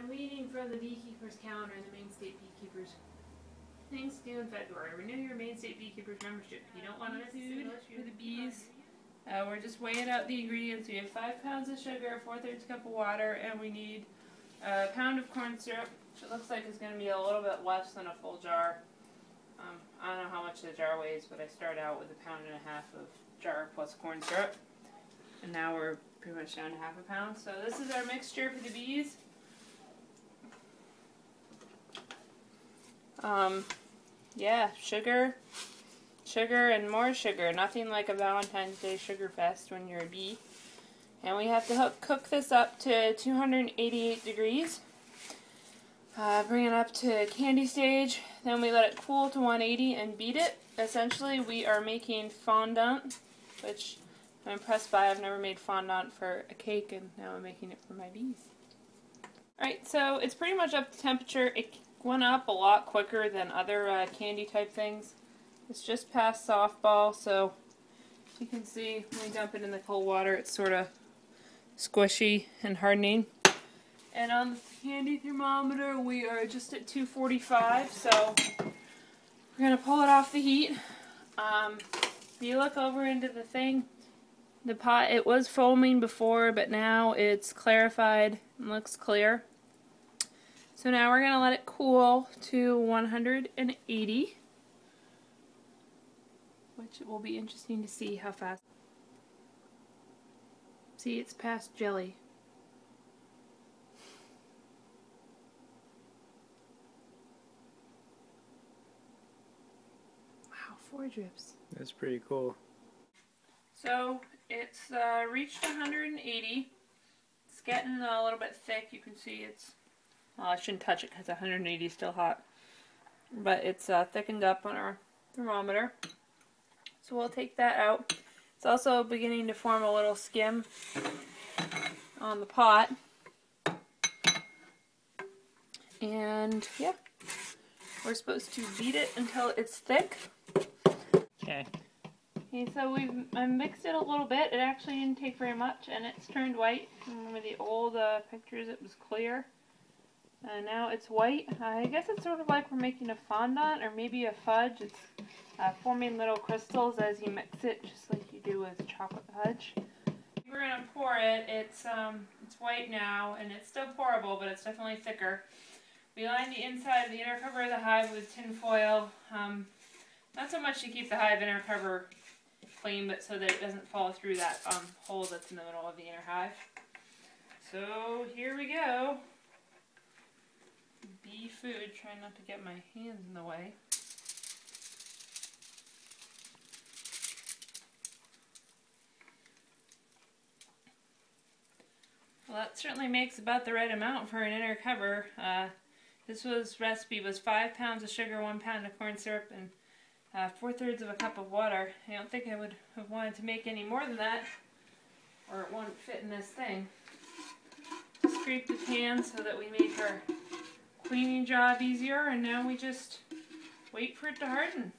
I'm waiting for the beekeepers calendar and the Maine State Beekeepers. Things due in February. Renew your Maine State Beekeepers membership. You don't want to miss food for the bees. We're just weighing out the ingredients. We have 5 pounds of sugar, 4/3 cup of water, and we need a pound of corn syrup, which it looks like is going to be a little bit less than a full jar. I don't know how much the jar weighs, but I started out with 1.5 pounds of jar plus corn syrup. And now we're pretty much down to 1/2 pound. So this is our mixture for the bees. Yeah, sugar and more sugar. Nothing like a Valentine's Day sugar fest when you're a bee. And we have to cook this up to 288 degrees. Bring it up to candy stage. Then we let it cool to 180 and beat it. Essentially, we are making fondant, which I'm impressed by. I've never made fondant for a cake, and now I'm making it for my bees. Alright, so it's pretty much up to temperature. It went up a lot quicker than other candy type things. It's just past softball, so you can see when we dump it in the cold water, it's sort of squishy and hardening. And on the candy thermometer, we are just at 245, so we're going to pull it off the heat. If you look over into the thing, the pot, it was foaming before, but now it's clarified and looks clear. So now we're going to let it cool to 180, which will be interesting to see how fast. See, it's past jelly. Wow, 4 drips. That's pretty cool. So it's reached 180. It's getting a little bit thick. You can see it's, well, I shouldn't touch it because 180 is still hot. But it's thickened up on our thermometer. So we'll take that out. It's also beginning to form a little skim on the pot. And yeah, we're supposed to beat it until it's thick. Okay. Okay, so I mixed it a little bit. It actually didn't take very much, and it's turned white. Remember the old pictures, it was clear. And now it's white. I guess it's sort of like we're making a fondant or maybe a fudge. It's forming little crystals as you mix it, just like you do with chocolate fudge. We're going to pour it. It's white now, and it's still pourable, but it's definitely thicker. We line the inside, the inner cover of the hive with tin foil. Not so much to keep the hive inner cover clean, but so that it doesn't fall through that hole that's in the middle of the inner hive. So here we go. Bee food. Trying not to get my hands in the way. Well, that certainly makes about the right amount for an inner cover. This recipe was 5 pounds of sugar, 1 pound of corn syrup, and 4/3 of a cup of water. I don't think I would have wanted to make any more than that, or it wouldn't fit in this thing. Scrape the pan so that we make our cleaning job easier, and now we just wait for it to harden.